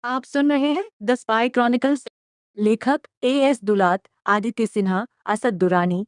आप सुन रहे हैं द स्पाई क्रॉनिकल्स। लेखक एएस दुलात, आदित्य सिन्हा, असद दुरानी।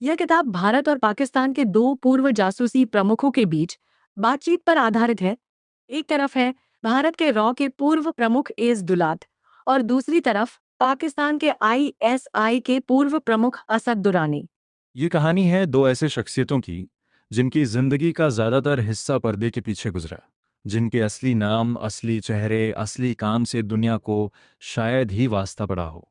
यह किताब भारत और पाकिस्तान के दो पूर्व जासूसी प्रमुखों के बीच बातचीत पर आधारित है। एक तरफ है भारत के रॉ के पूर्व प्रमुख एएस दुलात और दूसरी तरफ पाकिस्तान के आईएसआई के पूर्व प्रमुख असद दुरानी। ये कहानी है दो ऐसे शख्सियतों की जिनकी जिंदगी का ज्यादातर हिस्सा पर्दे के पीछे गुजरा, जिनके असली नाम, असली चेहरे, असली काम से दुनिया को शायद ही वास्ता पड़ा हो,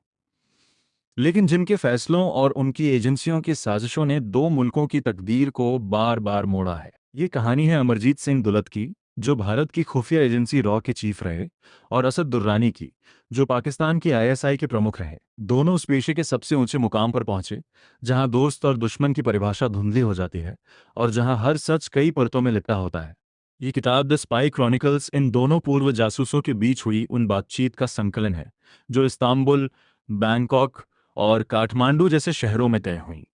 लेकिन जिनके फैसलों और उनकी एजेंसियों की साजिशों ने दो मुल्कों की तकदीर को बार बार मोड़ा है। ये कहानी है अमरजीत सिंह दुलत की, जो भारत की खुफिया एजेंसी रॉ के चीफ रहे, और असद दुर्रानी की, जो पाकिस्तान की आईएसआई के प्रमुख रहे। दोनों उस पेशे के सबसे ऊंचे मुकाम पर पहुंचे जहां दोस्त और दुश्मन की परिभाषा धुंधली हो जाती है और जहां हर सच कई परतों में लिपटा होता है। ये किताब द स्पाई क्रॉनिकल्स इन दोनों पूर्व जासूसों के बीच हुई उन बातचीत का संकलन है जो इस्तांबुल, बैंकॉक और काठमांडू जैसे शहरों में तय हुई।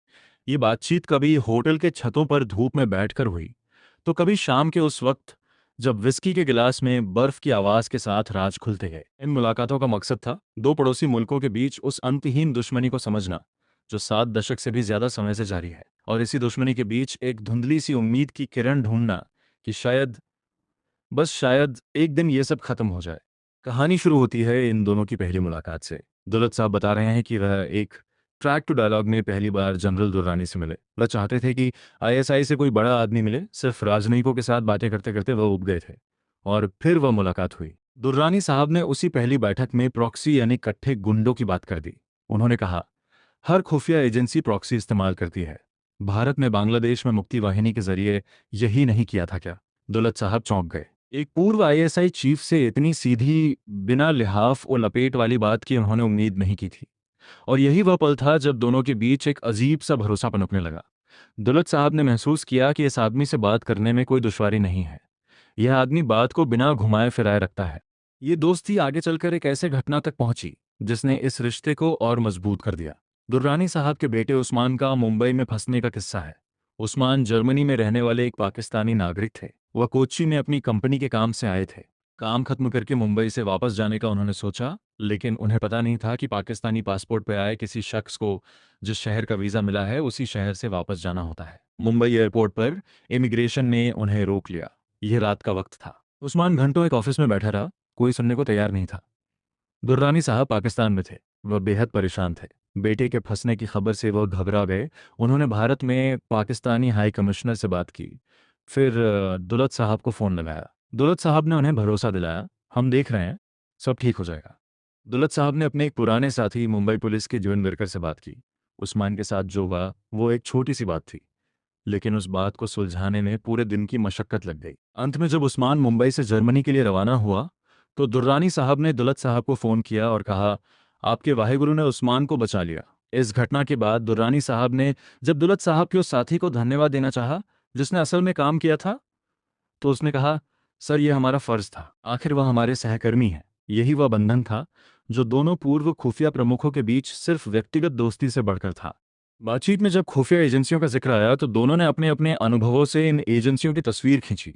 ये बातचीत कभी होटल के छतों पर धूप में बैठकर हुई, तो कभी शाम के उस वक्त जब विस्की के गिलास में बर्फ की आवाज के साथ राज खुलते गए। इन मुलाकातों का मकसद था दो पड़ोसी मुल्कों के बीच उस अंतहीन दुश्मनी को समझना जो 7 दशक से भी ज्यादा समय से जारी है, और इसी दुश्मनी के बीच एक धुंधली सी उम्मीद की किरण ढूंढना कि शायद, बस शायद, एक दिन ये सब खत्म हो जाए। कहानी शुरू होती है इन दोनों की पहली मुलाकात से। दुलत साहब बता रहे हैं कि वह एक ट्रैक टू डायलॉग में पहली बार जनरल दुर्रानी से मिले। वह चाहते थे कि आईएसआई से कोई बड़ा आदमी मिले। सिर्फ राजनयिकों के साथ बातें करते करते वह उब गए थे, और फिर वह मुलाकात हुई। दुर्रानी साहब ने उसी पहली बैठक में प्रॉक्सी यानी कट्ठे गुंडों की बात कर दी। उन्होंने कहा, हर खुफिया एजेंसी प्रॉक्सी इस्तेमाल करती है। भारत में बांग्लादेश में मुक्ति वाहिनी के जरिए यही नहीं किया था क्या? दुलत साहब चौंक गए। एक पूर्व आईएसआई चीफ से इतनी सीधी, बिना लिहाफ और लपेट वाली बात की उन्होंने उम्मीद नहीं की थी। और यही वह पल था जब दोनों के बीच एक अजीब सा भरोसा पनपने लगा। दुलत साहब ने महसूस किया कि इस आदमी से बात करने में कोई दुश्वारी नहीं है। यह आदमी बात को बिना घुमाए फिराए रखता है। ये दोस्ती आगे चलकर एक ऐसे घटना तक पहुंची जिसने इस रिश्ते को और मजबूत कर दिया। दुर्रानी साहब के बेटे उस्मान का मुंबई में फंसने का किस्सा है। उस्मान जर्मनी में रहने वाले एक पाकिस्तानी नागरिक थे। वह कोच्चि में अपनी कंपनी के काम से आए थे। काम खत्म करके मुंबई से वापस जाने का उन्होंने सोचा, लेकिन उन्हें पता नहीं था कि पाकिस्तानी पासपोर्ट पर आए किसी शख्स को जिस शहर का वीज़ा मिला है उसी शहर से वापस जाना होता है। मुंबई एयरपोर्ट पर इमिग्रेशन ने उन्हें रोक लिया। यह रात का वक्त था। उस्मान घंटों एक ऑफिस में बैठा रहा, कोई सुनने को तैयार नहीं था। दुर्रानी साहब पाकिस्तान में थे। वह बेहद परेशान थे। बेटे के फंसने की खबर से वह घबरा गए। उन्होंने भारत में पाकिस्तानी हाई कमिश्नर से बात की। फिर दुलत साहब को फ़ोन लगाया। दुलत साहब ने उन्हें भरोसा दिलाया, हम देख रहे हैं, सब ठीक हो जाएगा। दुलत साहब ने अपने एक पुराने साथी मुंबई पुलिस के जीवन बिरकर से बात की। उस्मान के साथ जो हुआ वो एक छोटी सी बात थी, लेकिन उस बात को सुलझाने में पूरे दिन की मशक्कत लग गई। अंत में जब उस्मान मुंबई से जर्मनी के लिए रवाना हुआ तो दुर्रानी साहब ने दुलत साहब को फ़ोन किया और कहा, आपके वाहिगुरु ने उस्मान को बचा लिया। इस घटना के बाद दुर्रानी साहब ने जब दुलत साहब के उस साथी को धन्यवाद देना चाहा जिसने असल में काम किया था, तो उसने कहा, सर यह हमारा फ़र्ज था, आखिर वह हमारे सहकर्मी हैं। यही वह बंधन था जो दोनों पूर्व खुफिया प्रमुखों के बीच सिर्फ व्यक्तिगत दोस्ती से बढ़कर था। बातचीत में जब खुफिया एजेंसियों का जिक्र आया तो दोनों ने अपने अपने अनुभवों से इन एजेंसियों की तस्वीर खींची।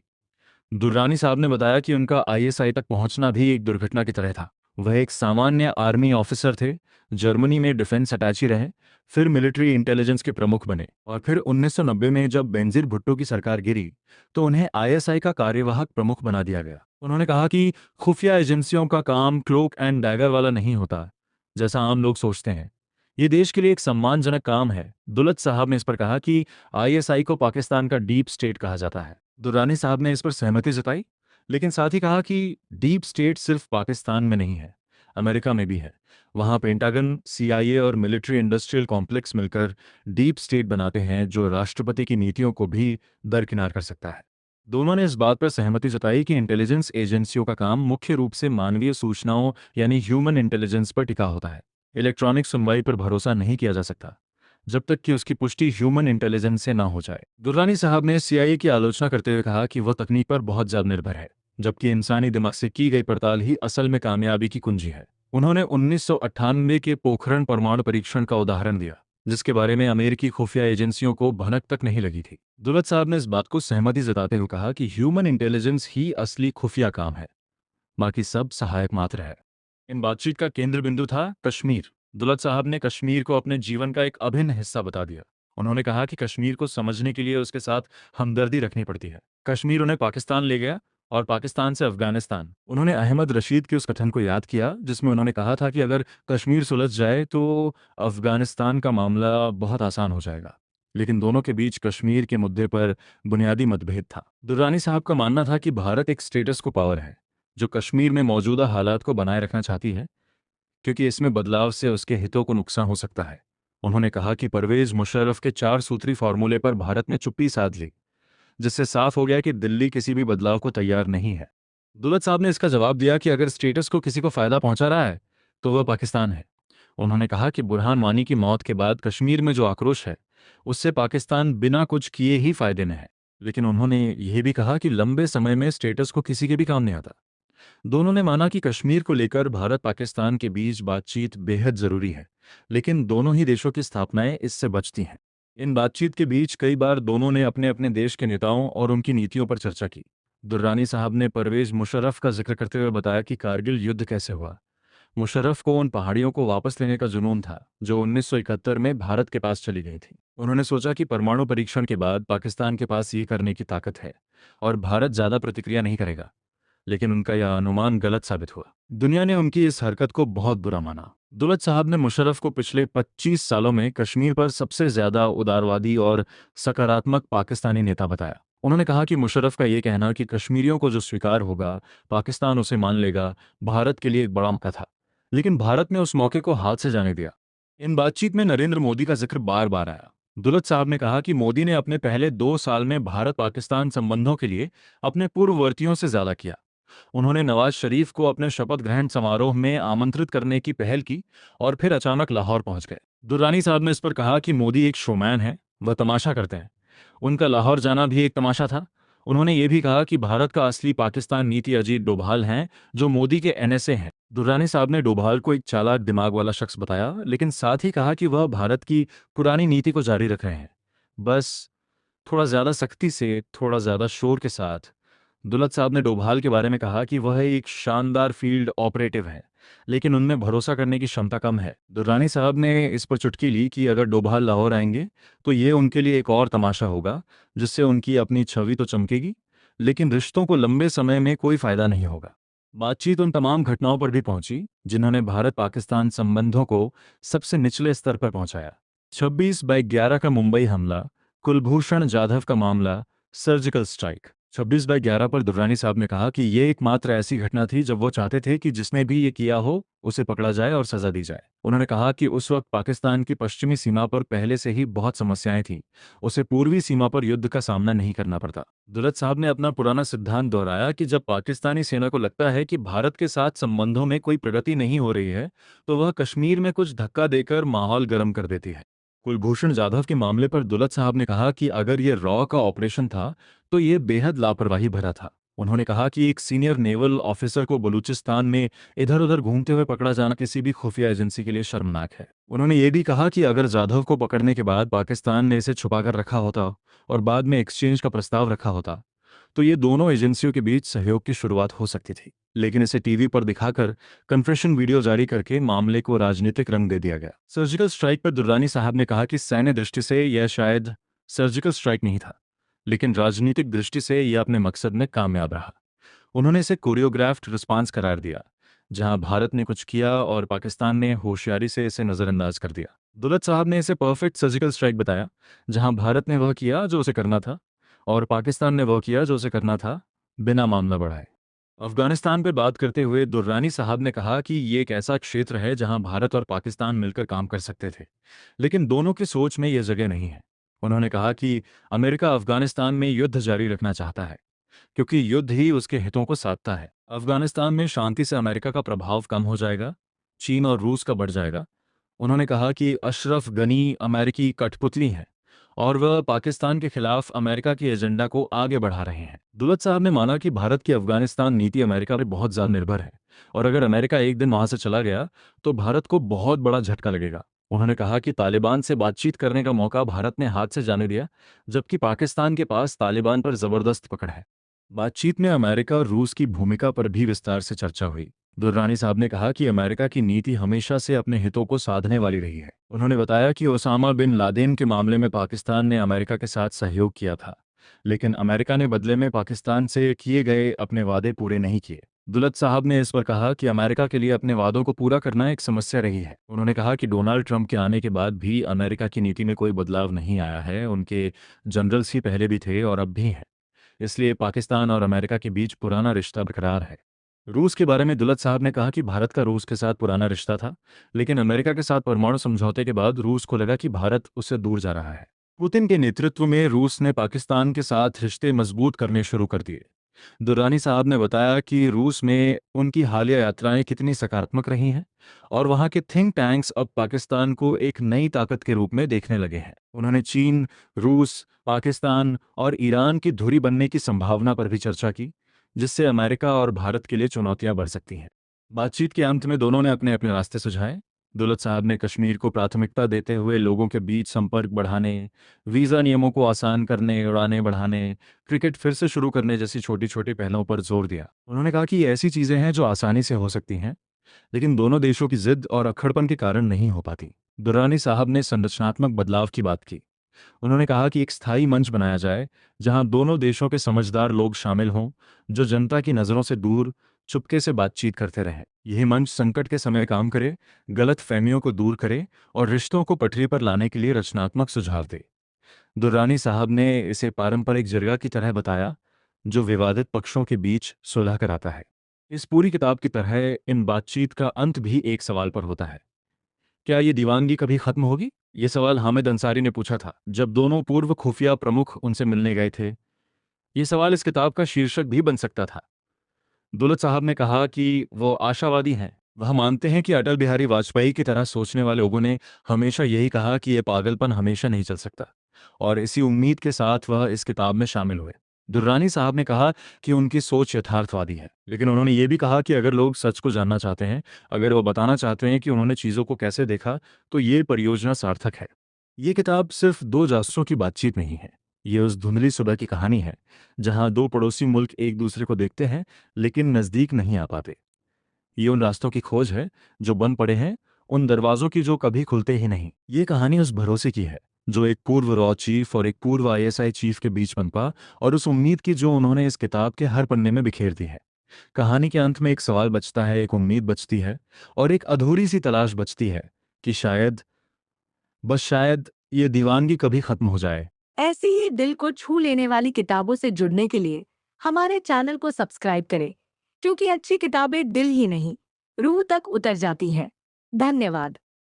दुर्रानी साहब ने बताया कि उनका आईएसआई तक पहुंचना भी एक दुर्घटना की तरह था। वह एक सामान्य आर्मी ऑफिसर थे, जर्मनी में डिफेंस अटैची रहे, फिर मिलिट्री इंटेलिजेंस के प्रमुख बने, और फिर 1990 में जब बेनजीर भुट्टो की सरकार गिरी तो उन्हें आईएसआई का कार्यवाहक प्रमुख बना दिया गया। उन्होंने कहा कि खुफिया एजेंसियों का काम क्लोक एंड डैगर वाला नहीं होता जैसा आम लोग सोचते हैं। ये देश के लिए एक सम्मानजनक काम है। दुलत साहब ने इस पर कहा कि आईएसआई को पाकिस्तान का डीप स्टेट कहा जाता है। दुर्रानी साहब ने इस पर सहमति जताई, लेकिन साथ ही कहा कि डीप स्टेट सिर्फ पाकिस्तान में नहीं है, अमेरिका में भी है। वहाँ पेंटागन, सीआईए और मिलिट्री इंडस्ट्रियल कॉम्प्लेक्स मिलकर डीप स्टेट बनाते हैं जो राष्ट्रपति की नीतियों को भी दरकिनार कर सकता है। दोनों ने इस बात पर सहमति जताई कि इंटेलिजेंस एजेंसियों का काम मुख्य रूप से मानवीय सूचनाओं यानी ह्यूमन इंटेलिजेंस पर टिका होता है। इलेक्ट्रॉनिक सुनवाई पर भरोसा नहीं किया जा सकता जब तक कि उसकी पुष्टि ह्यूमन इंटेलिजेंस से ना हो जाए। दुर्रानी साहब ने सीआईए की आलोचना करते हुए कहा कि वह तकनीक पर बहुत ज्यादा निर्भर है, जबकि इंसानी दिमाग से की गई पड़ताल ही असल में कामयाबी की कुंजी है। उन्होंने 1998 के पोखरण परमाणु परीक्षण का उदाहरण दिया, जिसके बारे में अमेरिकी खुफिया एजेंसियों को भनक तक नहीं लगी थी। दुलत साहब ने इस बात को सहमति जताते हुए कहा कि ह्यूमन इंटेलिजेंस ही असली खुफिया काम है। बाकी सब सहायक मात्र है। इन बातचीत का केंद्र बिंदु था कश्मीर। दुलत साहब ने कश्मीर को अपने जीवन का एक अभिन्न हिस्सा बता दिया। उन्होंने कहा कि कश्मीर को समझने के लिए उसके साथ हमदर्दी रखनी पड़ती है। कश्मीर उन्हें पाकिस्तान ले गया और पाकिस्तान से अफगानिस्तान। उन्होंने अहमद रशीद के उस कथन को याद किया जिसमें उन्होंने कहा था कि अगर कश्मीर सुलझ जाए तो अफगानिस्तान का मामला बहुत आसान हो जाएगा। लेकिन दोनों के बीच कश्मीर के मुद्दे पर बुनियादी मतभेद था। दुर्रानी साहब का मानना था कि भारत एक स्टेटस को पावर है जो कश्मीर में मौजूदा हालात को बनाए रखना चाहती है, क्योंकि इसमें बदलाव से उसके हितों को नुकसान हो सकता है। उन्होंने कहा कि परवेज मुशर्रफ के 4 सूत्री फॉर्मूले पर भारत ने चुप्पी साध ली, जिससे साफ हो गया कि दिल्ली किसी भी बदलाव को तैयार नहीं है। दुलत साहब ने इसका जवाब दिया कि अगर स्टेटस को किसी को फायदा पहुंचा रहा है तो वह पाकिस्तान है। उन्होंने कहा कि बुरहान वानी की मौत के बाद कश्मीर में जो आक्रोश है उससे पाकिस्तान बिना कुछ किए ही फायदे में है। लेकिन उन्होंने यह भी कहा कि लंबे समय में स्टेटस को किसी के भी काम नहीं आता। दोनों ने माना कि कश्मीर को लेकर भारत पाकिस्तान के बीच बातचीत बेहद जरूरी है, लेकिन दोनों ही देशों की स्थापनाएं इससे बचती हैं। इन बातचीत के बीच कई बार दोनों ने अपने अपने देश के नेताओं और उनकी नीतियों पर चर्चा की। दुर्रानी साहब ने परवेज मुशर्रफ का जिक्र करते हुए बताया कि कारगिल युद्ध कैसे हुआ। मुशर्रफ को उन पहाड़ियों को वापस लेने का जुनून था जो 1971 में भारत के पास चली गई थी। उन्होंने सोचा कि परमाणु परीक्षण के बाद पाकिस्तान के पास ये करने की ताकत है और भारत ज्यादा प्रतिक्रिया नहीं करेगा। लेकिन उनका यह अनुमान गलत साबित हुआ। दुनिया ने उनकी इस हरकत को बहुत बुरा माना। दुलत साहब ने मुशर्रफ को पिछले 25 सालों में कश्मीर पर सबसे ज्यादा उदारवादी और सकारात्मक पाकिस्तानी नेता बताया। उन्होंने कहा कि मुशर्रफ का यह कहना कि कश्मीरियों को जो स्वीकार होगा पाकिस्तान उसे मान लेगा, भारत के लिए एक बड़ा मौका था। लेकिन भारत ने उस मौके को हाथ से जाने दिया। इन बातचीत में नरेंद्र मोदी का जिक्र बार बार आया। दुलत साहब ने कहा कि मोदी ने अपने पहले 2 साल में भारत पाकिस्तान संबंधों के लिए अपने पूर्ववर्तियों से ज्यादा किया। उन्होंने नवाज शरीफ को अपने शपथ ग्रहण समारोह में आमंत्रित करने की पहल की और फिर अचानक लाहौर पहुंच गए। दुर्रानी साहब ने इस पर कहा कि मोदी एक शोमैन है, वह तमाशा करते हैं। उनका लाहौर जाना भी एक तमाशा था। उन्होंने ये भी कहा कि भारत का असली पाकिस्तान नीति अजीत डोभाल हैं, जो मोदी के एनएसए हैं। दुर्रानी साहब ने डोभाल को एक चालाक दिमाग वाला शख्स बताया, लेकिन साथ ही कहा कि वह भारत की पुरानी नीति को जारी रख रहे हैं, बस थोड़ा ज्यादा सख्ती से, थोड़ा ज्यादा शोर के साथ। दुलत साहब ने डोभाल के बारे में कहा कि वह एक शानदार फील्ड ऑपरेटिव है, लेकिन उनमें भरोसा करने की क्षमता कम है। दुर्रानी साहब ने इस पर चुटकी ली कि अगर डोभाल लाहौर आएंगे तो ये उनके लिए एक और तमाशा होगा, जिससे उनकी अपनी छवि तो चमकेगी, लेकिन रिश्तों को लंबे समय में कोई फायदा नहीं होगा। बातचीत उन तमाम घटनाओं पर भी पहुंची जिन्होंने भारत पाकिस्तान संबंधों को सबसे निचले स्तर पर पहुंचाया। 26/11 का मुंबई हमला, कुलभूषण जाधव का मामला, सर्जिकल स्ट्राइक। 26/11 पर दुर्रानी साहब ने कहा कि ये एकमात्र ऐसी घटना थी जब वो चाहते थे कि जिसने भी ये किया हो उसे पकड़ा जाए और सजा दी जाए। उन्होंने कहा कि उस वक्त पाकिस्तान की पश्चिमी सीमा पर पहले से ही बहुत समस्याएं थीं, उसे पूर्वी सीमा पर युद्ध का सामना नहीं करना पड़ता। दुलत साहब ने अपना पुराना सिद्धांत दोहराया कि जब पाकिस्तानी सेना को लगता है कि भारत के साथ संबंधों में कोई प्रगति नहीं हो रही है तो वह कश्मीर में कुछ धक्का देकर माहौल गर्म कर देती है। कुलभूषण जाधव के मामले पर दुलत साहब ने कहा कि अगर ये रॉ का ऑपरेशन था तो ये बेहद लापरवाही भरा था। उन्होंने कहा कि एक सीनियर नेवल ऑफिसर को बलूचिस्तान में इधर उधर घूमते हुए पकड़ा जाना किसी भी खुफिया एजेंसी के लिए शर्मनाक है। उन्होंने ये भी कहा कि अगर जाधव को पकड़ने के बाद पाकिस्तान ने इसे छुपाकर रखा होता और बाद में एक्सचेंज का प्रस्ताव रखा होता तो ये दोनों एजेंसियों के बीच सहयोग की शुरुआत हो सकती थी, लेकिन इसे टीवी पर दिखाकर कन्फेशन वीडियो जारी करके मामले को राजनीतिक रंग दे दिया गया। सर्जिकल स्ट्राइक पर दुर्रानी साहब ने कहा कि सैन्य दृष्टि से यह शायद सर्जिकल स्ट्राइक नहीं था, लेकिन राजनीतिक दृष्टि से यह अपने मकसद में कामयाब रहा। उन्होंने इसे कोरियोग्राफ्ड रिस्पांस करार दिया, जहां भारत ने कुछ किया और पाकिस्तान ने होशियारी से इसे नजरअंदाज कर दिया। दुलत साहब ने इसे परफेक्ट सर्जिकल स्ट्राइक बताया, जहां भारत ने वह किया जो उसे करना था और पाकिस्तान ने वह किया जो उसे करना था, बिना मामला बढ़ाए। अफगानिस्तान पर बात करते हुए दुर्रानी साहब ने कहा कि ये एक ऐसा क्षेत्र है जहां भारत और पाकिस्तान मिलकर काम कर सकते थे, लेकिन दोनों की सोच में यह जगह नहीं है। उन्होंने कहा कि अमेरिका अफगानिस्तान में युद्ध जारी रखना चाहता है, क्योंकि युद्ध ही उसके हितों को साधता है। अफगानिस्तान में शांति से अमेरिका का प्रभाव कम हो जाएगा, चीन और रूस का बढ़ जाएगा। उन्होंने कहा कि अशरफ गनी अमेरिकी कठपुतली हैं और वह पाकिस्तान के खिलाफ अमेरिका के एजेंडा को आगे बढ़ा रहे हैं। दुलत साहब ने माना कि भारत की अफगानिस्तान नीति अमेरिका पर बहुत ज्यादा निर्भर है और अगर अमेरिका एक दिन वहां से चला गया तो भारत को बहुत बड़ा झटका लगेगा। उन्होंने कहा कि तालिबान से बातचीत करने का मौका भारत ने हाथ से जाने दिया, जबकि पाकिस्तान के पास तालिबान पर जबरदस्त पकड़ है। बातचीत में अमेरिका और रूस की भूमिका पर भी विस्तार से चर्चा हुई। दुर्रानी साहब ने कहा कि अमेरिका की नीति हमेशा से अपने हितों को साधने वाली रही है। उन्होंने बताया कि ओसामा बिन लादेन के मामले में पाकिस्तान ने अमेरिका के साथ सहयोग किया था, लेकिन अमेरिका ने बदले में पाकिस्तान से किए गए अपने वादे पूरे नहीं किए। दुलत साहब ने इस पर कहा कि अमेरिका के लिए अपने वादों को पूरा करना एक समस्या रही है। उन्होंने कहा कि डोनाल्ड ट्रंप के आने के बाद भी अमेरिका की नीति में कोई बदलाव नहीं आया है। उनके जनरल्स ही पहले भी थे और अब भी हैं, इसलिए पाकिस्तान और अमेरिका के बीच पुराना रिश्ता बरकरार है। रूस के बारे में दुलत साहब ने कहा कि भारत का रूस के साथ पुराना रिश्ता था, लेकिन अमेरिका के साथ परमाणु समझौते के बाद रूस को लगा कि भारत उससे दूर जा रहा है। पुतिन के नेतृत्व में रूस ने पाकिस्तान के साथ रिश्ते मजबूत करने शुरू कर दिए। दुर्रानी साहब ने बताया कि रूस में उनकी हालिया यात्राएं कितनी सकारात्मक रही हैं और वहां के थिंक टैंक्स अब पाकिस्तान को एक नई ताकत के रूप में देखने लगे हैं। उन्होंने चीन, रूस, पाकिस्तान और ईरान की धुरी बनने की संभावना पर भी चर्चा की, जिससे अमेरिका और भारत के लिए चुनौतियां बढ़ सकती हैं। बातचीत के अंत में दोनों ने अपने अपने रास्ते सुझाए। दुलत साहब ने कश्मीर को प्राथमिकता देते हुए लोगों के बीच संपर्क बढ़ाने, वीज़ा नियमों को आसान करने, उड़ानें बढ़ाने, क्रिकेट फिर से शुरू करने जैसी छोटी छोटी पहलों पर जोर दिया। उन्होंने कहा कि ये ऐसी चीज़ें हैं जो आसानी से हो सकती हैं, लेकिन दोनों देशों की जिद और अक्खड़पन के कारण नहीं हो पाती। दुर्रानी साहब ने संरचनात्मक बदलाव की बात की। उन्होंने कहा कि एक स्थायी मंच बनाया जाए जहां दोनों देशों के समझदार लोग शामिल हों, जो जनता की नज़रों से दूर चुपके से बातचीत करते रहें। यही मंच संकट के समय काम करे, गलत फहमियों को दूर करे और रिश्तों को पटरी पर लाने के लिए रचनात्मक सुझाव दे। दुर्रानी साहब ने इसे पारंपरिक जरगा की तरह बताया, जो विवादित पक्षों के बीच सुलह कराता है। इस पूरी किताब की तरह इन बातचीत का अंत भी एक सवाल पर होता है, क्या ये दीवानगी कभी खत्म होगी? ये सवाल हामिद अंसारी ने पूछा था, जब दोनों पूर्व खुफिया प्रमुख उनसे मिलने गए थे। ये सवाल इस किताब का शीर्षक भी बन सकता था। दुलत साहब ने कहा कि वो आशावादी हैं। वह मानते हैं कि अटल बिहारी वाजपेयी की तरह सोचने वाले लोगों ने हमेशा यही कहा कि यह पागलपन हमेशा नहीं चल सकता, और इसी उम्मीद के साथ वह इस किताब में शामिल हुए। दुर्रानी साहब ने कहा कि उनकी सोच यथार्थवादी है, लेकिन उन्होंने ये भी कहा कि अगर लोग सच को जानना चाहते हैं, अगर वो बताना चाहते हैं कि उन्होंने चीज़ों को कैसे देखा, तो ये परियोजना सार्थक है। ये किताब सिर्फ दो जासूसों की बातचीत नहीं है, ये उस धुंधली सुबह की कहानी है जहां दो पड़ोसी मुल्क एक दूसरे को देखते हैं लेकिन नज़दीक नहीं आ पाते। ये उन रास्तों की खोज है जो बंद पड़े हैं, उन दरवाजों की जो कभी खुलते ही नहीं। ये कहानी उस भरोसे की है जो एक पूर्व रॉ चीफ और एक पूर्व आईएसआई चीफ के बीच पनपा, और उस उम्मीद की जो उन्होंने इस किताब के हर पन्ने में बिखेर दी है। कहानी के अंत में एक सवाल बचता है, एक उम्मीद बचती है, और एक अधूरी सी तलाश बचती है कि शायद, बस शायद, ये दीवानगी कभी खत्म हो जाए। ऐसी ही दिल को छू लेने वाली किताबों से जुड़ने के लिए हमारे चैनल को सब्सक्राइब करें, क्योंकि अच्छी किताबें दिल ही नहीं, रूह तक उतर जाती हैं। धन्यवाद।